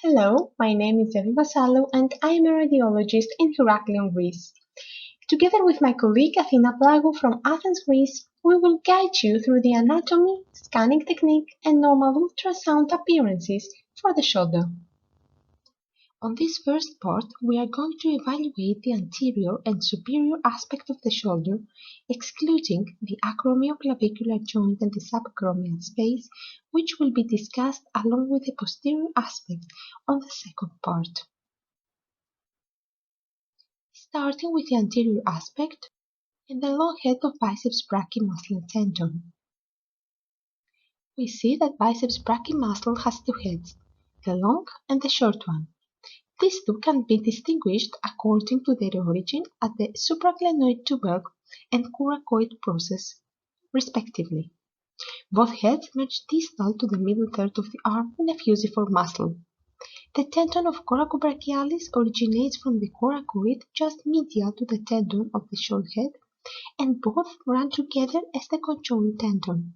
Hello, my name is Evi Vassallou and I am a radiologist in Heraklion, Greece. Together with my colleague Athina Plagou from Athens, Greece, we will guide you through the anatomy, scanning technique and normal ultrasound appearances for the shoulder. On this first part, we are going to evaluate the anterior and superior aspect of the shoulder, excluding the acromioclavicular joint and the subacromial space, which will be discussed along with the posterior aspect on the second part. Starting with the anterior aspect and the long head of biceps brachii muscle tendon. We see that biceps brachii muscle has two heads, the long and the short one. These two can be distinguished according to their origin at the supraglenoid tubercle and coracoid process, respectively. Both heads merge distal to the middle third of the arm in a fusiform muscle. The tendon of coracobrachialis originates from the coracoid just medial to the tendon of the short head, and both run together as the conjoined tendon.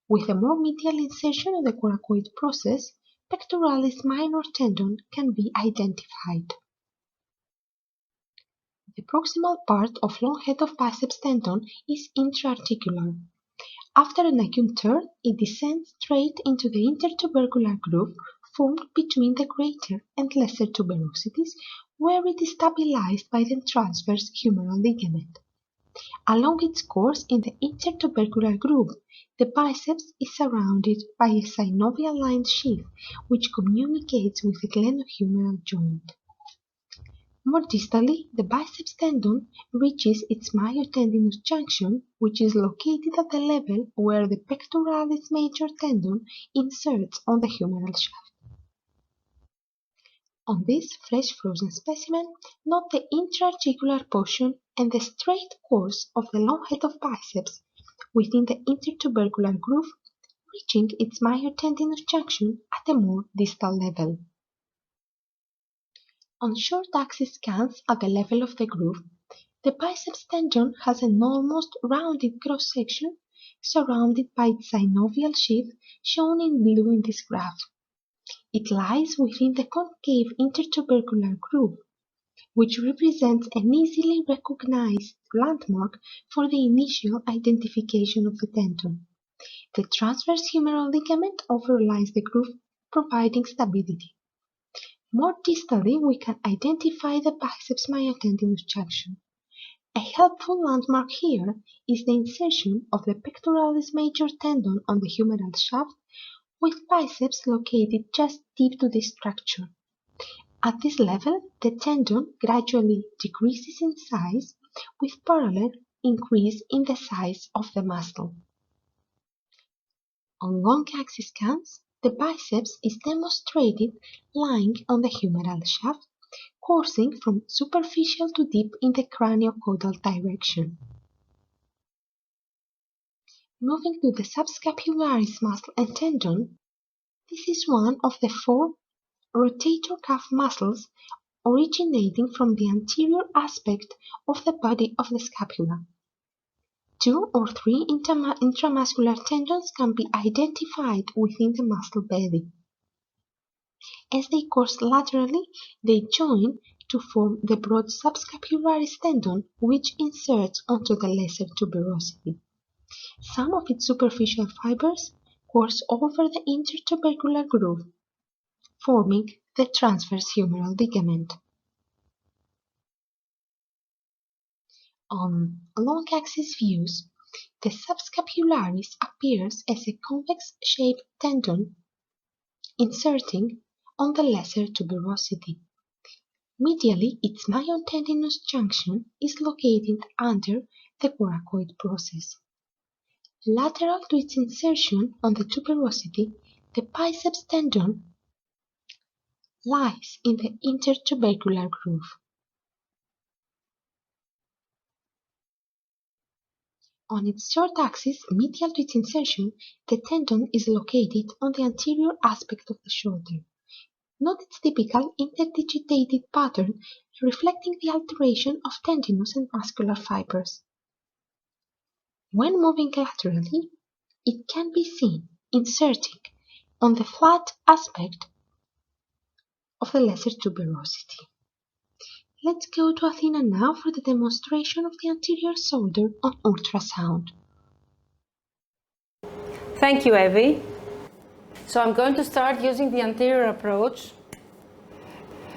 With a more medial insertion of the coracoid process, pectoralis minor tendon can be identified. The proximal part of long head of biceps tendon is intra-articular. After an acute turn, it descends straight into the intertubercular groove formed between the greater and lesser tuberosities, where it is stabilized by the transverse humeral ligament. Along its course in the intertubercular groove, the biceps is surrounded by a synovial-lined sheath which communicates with the glenohumeral joint. More distally, the biceps tendon reaches its myotendinous junction, which is located at the level where the pectoralis major tendon inserts on the humeral shaft. On this fresh frozen specimen, note the intra-articular portion and the straight course of the long head of biceps within the intertubercular groove, reaching its myotendinous junction at a more distal level. On short axis scans at the level of the groove, the biceps tendon has an almost rounded cross-section surrounded by its synovial sheath shown in blue in this graph. It lies within the concave intertubercular groove, which represents an easily recognized landmark for the initial identification of the tendon. The transverse humeral ligament overlies the groove, providing stability. More distally, we can identify the biceps myotendinous junction. A helpful landmark here is the insertion of the pectoralis major tendon on the humeral shaft, with biceps located just deep to this structure. At this level, the tendon gradually decreases in size, with parallel increase in the size of the muscle. On long axis scans, the biceps is demonstrated lying on the humeral shaft, coursing from superficial to deep in the craniocaudal direction. Moving to the subscapularis muscle and tendon, this is one of the four rotator cuff muscles originating from the anterior aspect of the body of the scapula. 2 or 3 intramuscular tendons can be identified within the muscle belly. As they course laterally, they join to form the broad subscapularis tendon, which inserts onto the lesser tuberosity. Some of its superficial fibers course over the intertubercular groove, forming the transverse humeral ligament. On long axis views, the subscapularis appears as a convex-shaped tendon inserting on the lesser tuberosity. Medially, its myotendinous junction is located under the coracoid process. Lateral to its insertion on the tuberosity, the biceps tendon lies in the intertubercular groove. On its short axis, medial to its insertion, the tendon is located on the anterior aspect of the shoulder. Note its typical interdigitated pattern reflecting the alteration of tendinous and muscular fibers. When moving laterally, it can be seen inserting on the flat aspect of the lesser tuberosity. Let's go to Athena now for the demonstration of the anterior shoulder on ultrasound. Thank you, Evie. So I'm going to start using the anterior approach,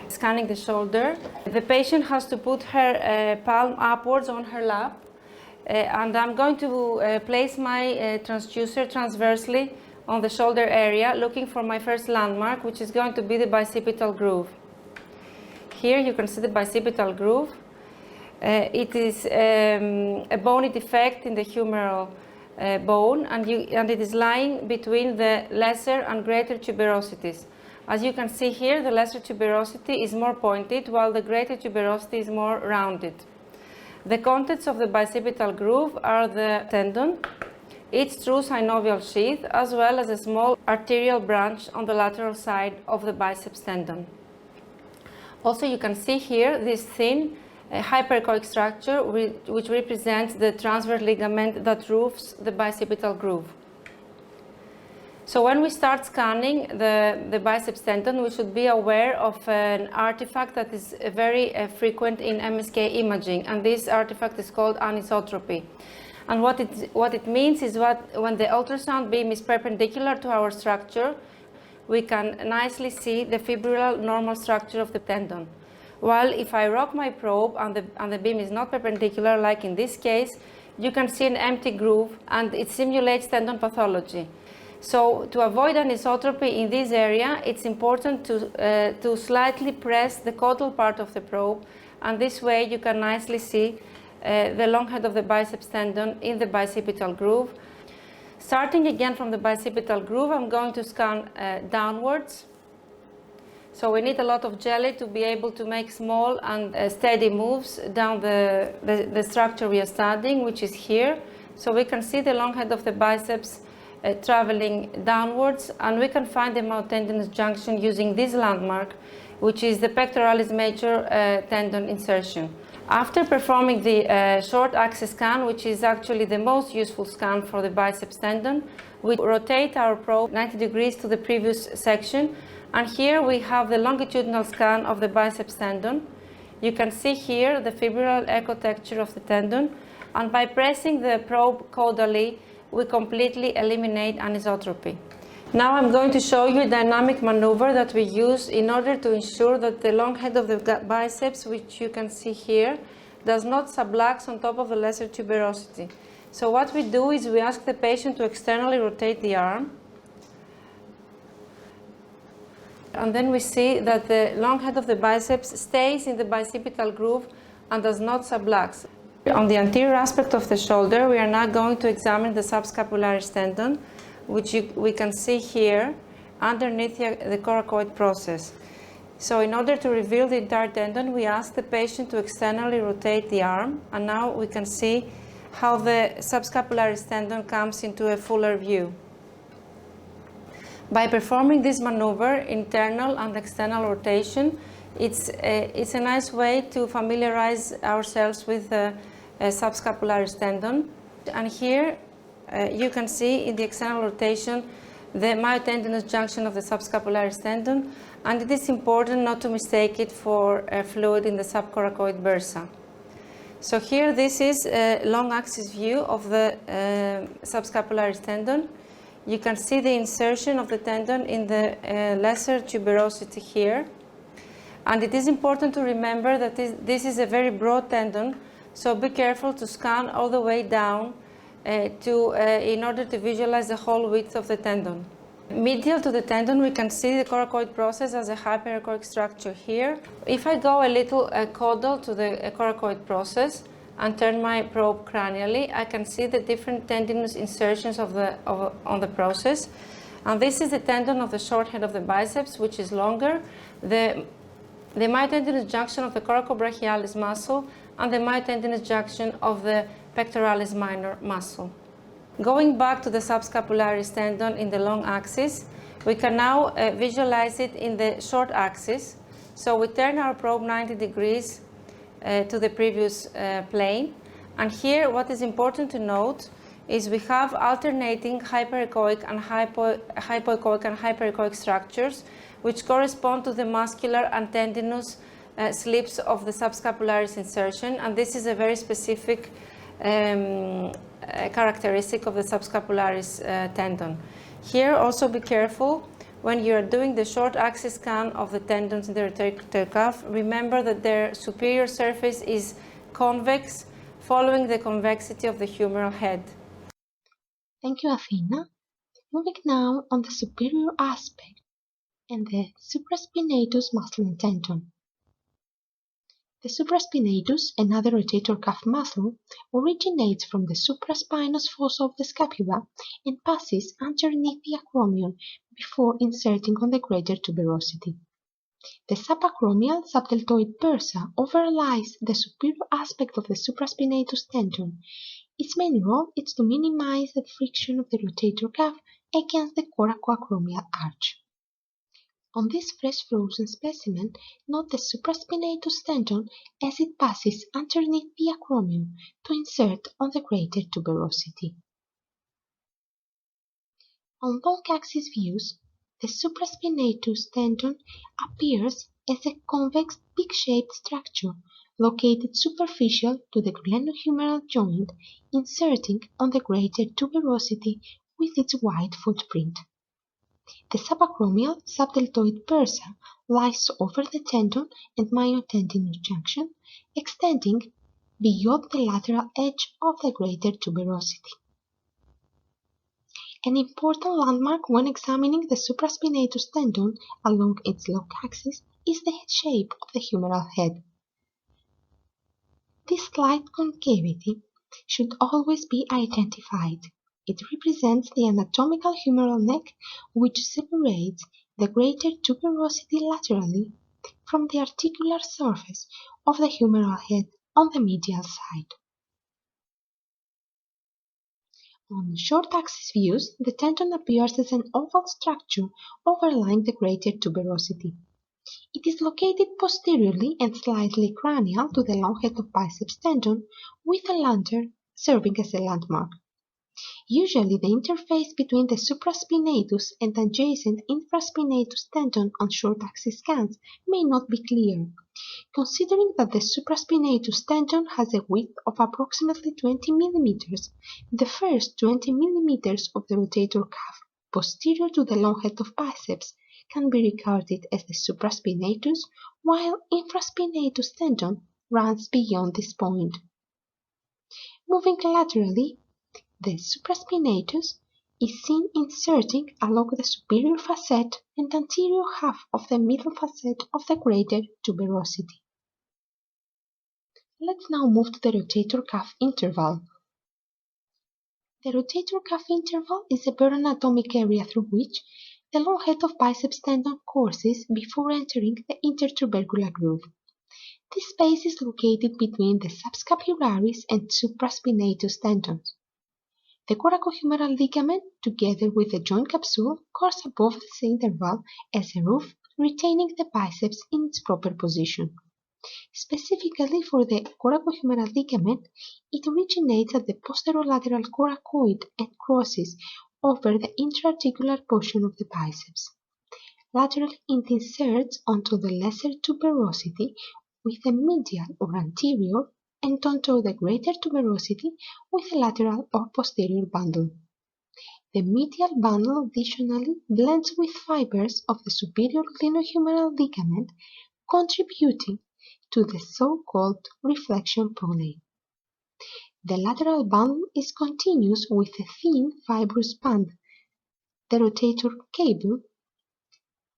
scanning the shoulder. The patient has to put her palm upwards on her lap, and I'm going to place my transducer transversely on the shoulder area, looking for my first landmark, which is going to be the bicipital groove. Here you can see the bicipital groove. It is a bony defect in the humeral bone, and it is lying between the lesser and greater tuberosities. As you can see here, the lesser tuberosity is more pointed, while the greater tuberosity is more rounded. The contents of the bicipital groove are the tendon, its true synovial sheath, as well as a small arterial branch on the lateral side of the biceps tendon. Also, you can see here this thin hyperechoic structure which represents the transverse ligament that roofs the bicipital groove. So when we start scanning the biceps tendon, we should be aware of an artifact that is very frequent in MSK imaging, and this artifact is called anisotropy. And what it means is when the ultrasound beam is perpendicular to our structure, we can nicely see the fibrillar normal structure of the tendon. While if I rock my probe and the beam is not perpendicular, like in this case, you can see an empty groove, and it simulates tendon pathology. So to avoid anisotropy in this area, it's important to slightly press the caudal part of the probe, and this way you can nicely see the long head of the biceps tendon in the bicipital groove. Starting again from the bicipital groove, I'm going to scan downwards. So we need a lot of jelly to be able to make small and steady moves down the structure we are studying, which is here. So we can see the long head of the biceps traveling downwards, and we can find the myotendinous junction using this landmark, which is the pectoralis major tendon insertion. After performing the short axis scan, which is actually the most useful scan for the biceps tendon, we rotate our probe 90 degrees to the previous section, and here we have the longitudinal scan of the biceps tendon. You can see here the fibrillar ecotexture of the tendon, and by pressing the probe caudally, we completely eliminate anisotropy. Now I'm going to show you a dynamic maneuver that we use in order to ensure that the long head of the biceps, which you can see here, does not sublux on top of the lesser tuberosity. So what we do is we ask the patient to externally rotate the arm, and then we see that the long head of the biceps stays in the bicipital groove and does not sublux. On the anterior aspect of the shoulder, we are now going to examine the subscapularis tendon, which we can see here underneath the coracoid process. So in order to reveal the entire tendon, we ask the patient to externally rotate the arm, and now we can see how the subscapularis tendon comes into a fuller view. By performing this maneuver, internal and external rotation, it's a nice way to familiarize ourselves with the subscapularis tendon. And here you can see in the external rotation the myotendinous junction of the subscapularis tendon, and it is important not to mistake it for fluid in the subcoracoid bursa. So here this is a long axis view of the subscapularis tendon. You can see the insertion of the tendon in the lesser tuberosity here, and it is important to remember that this is a very broad tendon, so be careful to scan all the way down in order to visualize the whole width of the tendon. Medial to the tendon, we can see the coracoid process as a hyperechoic structure here. If I go a little caudal to the coracoid process and turn my probe cranially, I can see the different tendinous insertions on the process. And this is the tendon of the short head of the biceps, which is longer, the myotendinous junction of the coracobrachialis muscle, and the myotendinous junction of the pectoralis minor muscle. Going back to the subscapularis tendon in the long axis, we can now visualize it in the short axis. So we turn our probe 90 degrees to the previous plane. And here what is important to note is we have alternating hyperechoic and hypoechoic and hyperechoic structures which correspond to the muscular and tendinous slips of the subscapularis insertion, and this is a very specific characteristic of the subscapularis tendon. Here also be careful when you are doing the short axis scan of the tendons in the rotator cuff. Remember that their superior surface is convex, following the convexity of the humeral head. Thank you, Athena. Moving now on the superior aspect and the supraspinatus muscle and tendon. The supraspinatus, another rotator cuff muscle, originates from the supraspinous fossa of the scapula and passes underneath the acromion before inserting on the greater tuberosity. The subacromial subdeltoid bursa overlies the superior aspect of the supraspinatus tendon. Its main role is to minimize the friction of the rotator cuff against the coracoacromial arch. On this fresh frozen specimen, note the supraspinatus tendon as it passes underneath the acromion to insert on the greater tuberosity. On long axis views, the supraspinatus tendon appears as a convex peak-shaped structure located superficial to the glenohumeral joint, inserting on the greater tuberosity with its wide footprint. The subacromial subdeltoid bursa lies over the tendon and myotendinous junction, extending beyond the lateral edge of the greater tuberosity. An important landmark when examining the supraspinatus tendon along its log axis is the shape of the humeral head. This slight concavity should always be identified. It represents the anatomical humeral neck, which separates the greater tuberosity laterally from the articular surface of the humeral head on the medial side. On short axis views, the tendon appears as an oval structure overlying the greater tuberosity. It is located posteriorly and slightly cranial to the long head of biceps tendon, with a lantern serving as a landmark. Usually, the interface between the supraspinatus and adjacent infraspinatus tendon on short axis scans may not be clear. Considering that the supraspinatus tendon has a width of approximately 20 mm, the first 20 mm of the rotator cuff posterior to the long head of biceps can be regarded as the supraspinatus, while infraspinatus tendon runs beyond this point. Moving laterally, the supraspinatus is seen inserting along the superior facet and anterior half of the middle facet of the greater tuberosity. Let's now move to the rotator cuff interval. The rotator cuff interval is a bare anatomic area through which the long head of biceps tendon courses before entering the intertubercular groove. This space is located between the subscapularis and supraspinatus tendons. The coracohumeral ligament, together with the joint capsule, course above this interval as a roof, retaining the biceps in its proper position. Specifically for the coracohumeral ligament, it originates at the posterolateral coracoid and crosses over the intra-articular portion of the biceps. Laterally, it inserts onto the lesser tuberosity with a medial or anterior and onto the greater tuberosity with a lateral or posterior bundle. The medial bundle additionally blends with fibers of the superior glenohumeral ligament, contributing to the so-called reflection pole. The lateral bundle is continuous with a thin fibrous band, the rotator cable,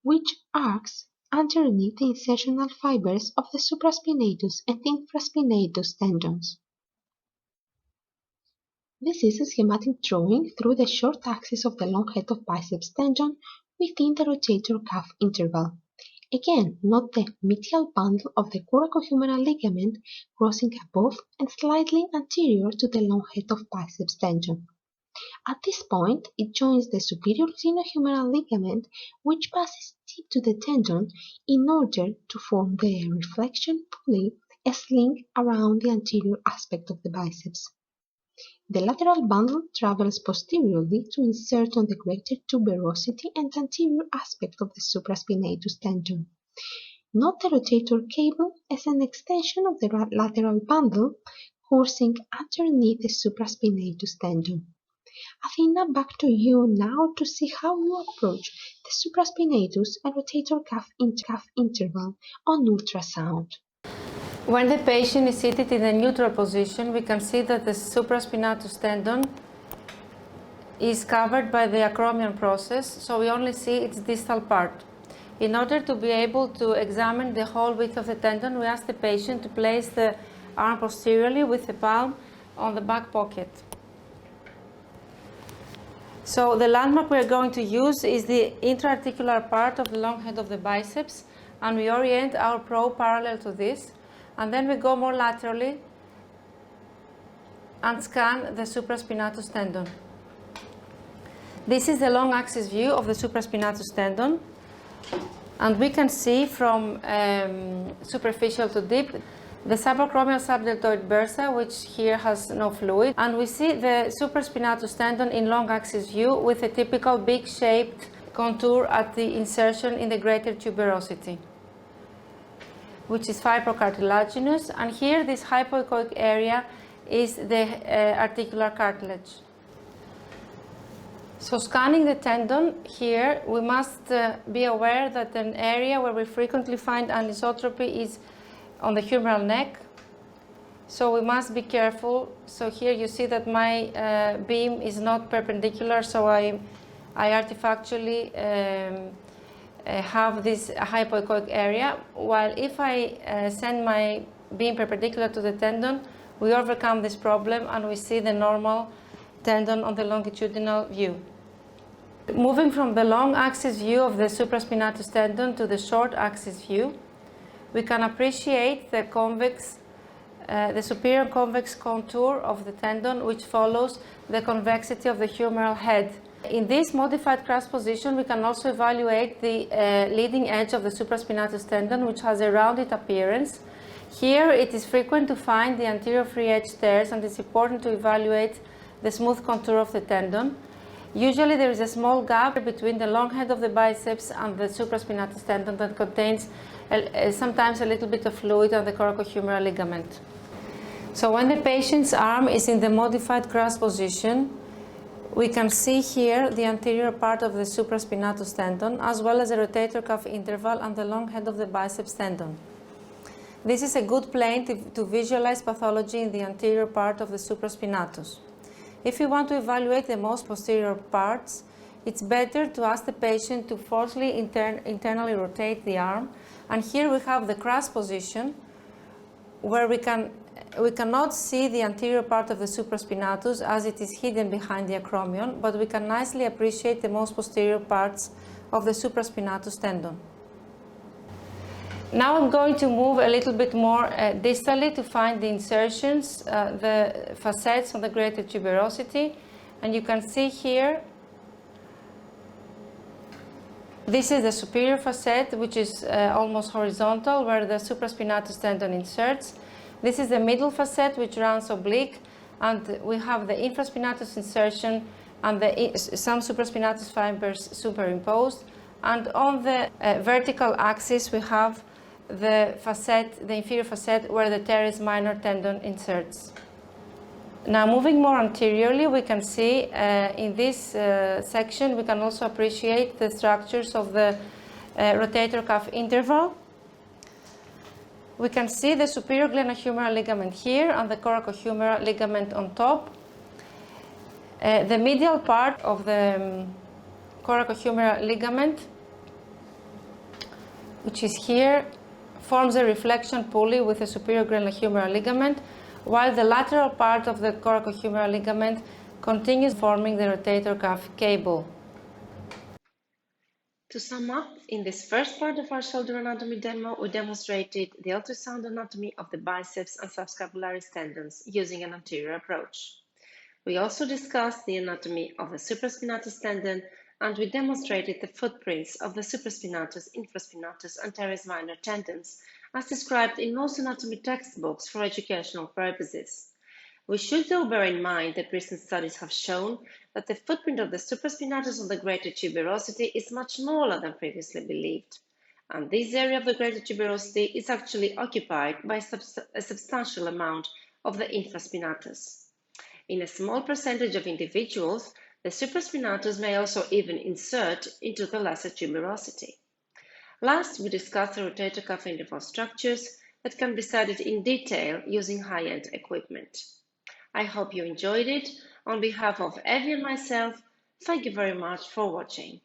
which arcs underneath the insertional fibers of the supraspinatus and infraspinatus tendons. This is a schematic drawing through the short axis of the long head of biceps tendon within the rotator cuff interval. Again, note the medial bundle of the coracohumeral ligament crossing above and slightly anterior to the long head of biceps tendon. At this point, it joins the superior glenohumeral ligament, which passes deep to the tendon in order to form the reflection pulley, a sling around the anterior aspect of the biceps. The lateral bundle travels posteriorly to insert on the greater tuberosity and anterior aspect of the supraspinatus tendon. Note the rotator cable as an extension of the lateral bundle coursing underneath the supraspinatus tendon. Athena, back to you now to see how you approach the supraspinatus and rotator cuff interval on ultrasound. When the patient is seated in the neutral position, we can see that the supraspinatus tendon is covered by the acromion process, so we only see its distal part. In order to be able to examine the whole width of the tendon, we ask the patient to place the arm posteriorly with the palm on the back pocket. So the landmark we are going to use is the intra-articular part of the long head of the biceps, and we orient our probe parallel to this, and then we go more laterally and scan the supraspinatus tendon. This is the long axis view of the supraspinatus tendon, and we can see from superficial to deep the subacromial subdeltoid bursa, which here has no fluid, and we see the supraspinatus tendon in long axis view with a typical beak-shaped contour at the insertion in the greater tuberosity, which is fibrocartilaginous, and here this hypoechoic area is the articular cartilage. So scanning the tendon here, we must be aware that an area where we frequently find anisotropy is on the humeral neck, so we must be careful. So here you see that my beam is not perpendicular, so I artifactually have this hypoechoic area, while if I send my beam perpendicular to the tendon, we overcome this problem and we see the normal tendon on the longitudinal view. Moving from the long axis view of the supraspinatus tendon to the short axis view, we can appreciate the superior convex contour of the tendon, which follows the convexity of the humeral head. In this modified cross position, we can also evaluate the leading edge of the supraspinatus tendon, which has a rounded appearance. Here it is frequent to find the anterior free edge tears, and it's important to evaluate the smooth contour of the tendon. Usually there is a small gap between the long head of the biceps and the supraspinatus tendon that contains sometimes a little bit of fluid on the coracohumeral ligament. So when the patient's arm is in the modified cross position, we can see here the anterior part of the supraspinatus tendon, as well as the rotator cuff interval and the long head of the biceps tendon. This is a good plane to visualize pathology in the anterior part of the supraspinatus. If you want to evaluate the most posterior parts, it's better to ask the patient to forcefully internally rotate the arm. And here we have the cross position, where we cannot see the anterior part of the supraspinatus as it is hidden behind the acromion, but we can nicely appreciate the most posterior parts of the supraspinatus tendon. Now I'm going to move a little bit more distally to find the insertions, the facets on the greater tuberosity, and you can see here this is the superior facet, which is almost horizontal, where the supraspinatus tendon inserts. This is the middle facet, which runs oblique, and we have the infraspinatus insertion and some supraspinatus fibers superimposed. And on the vertical axis, we have the inferior facet, where the teres minor tendon inserts. Now, moving more anteriorly, we can see in this section, we can also appreciate the structures of the rotator cuff interval. We can see the superior glenohumeral ligament here and the coracohumeral ligament on top. The medial part of the coracohumeral ligament, which is here, forms a reflection pulley with the superior glenohumeral ligament, while the lateral part of the coracohumeral ligament continues forming the rotator cuff cable. To sum up, in this first part of our shoulder anatomy demo, we demonstrated the ultrasound anatomy of the biceps and subscapularis tendons using an anterior approach. We also discussed the anatomy of the supraspinatus tendon, and we demonstrated the footprints of the supraspinatus, infraspinatus, and teres minor tendons, as described in most anatomy textbooks for educational purposes. We should though bear in mind that recent studies have shown that the footprint of the supraspinatus on the greater tuberosity is much smaller than previously believed, and this area of the greater tuberosity is actually occupied by a substantial amount of the infraspinatus. In a small percentage of individuals, the supraspinatus may also even insert into the lesser tuberosity. Last, we discussed the rotator cuff interval structures that can be studied in detail using high-end equipment. I hope you enjoyed it. On behalf of Evie and myself, thank you very much for watching.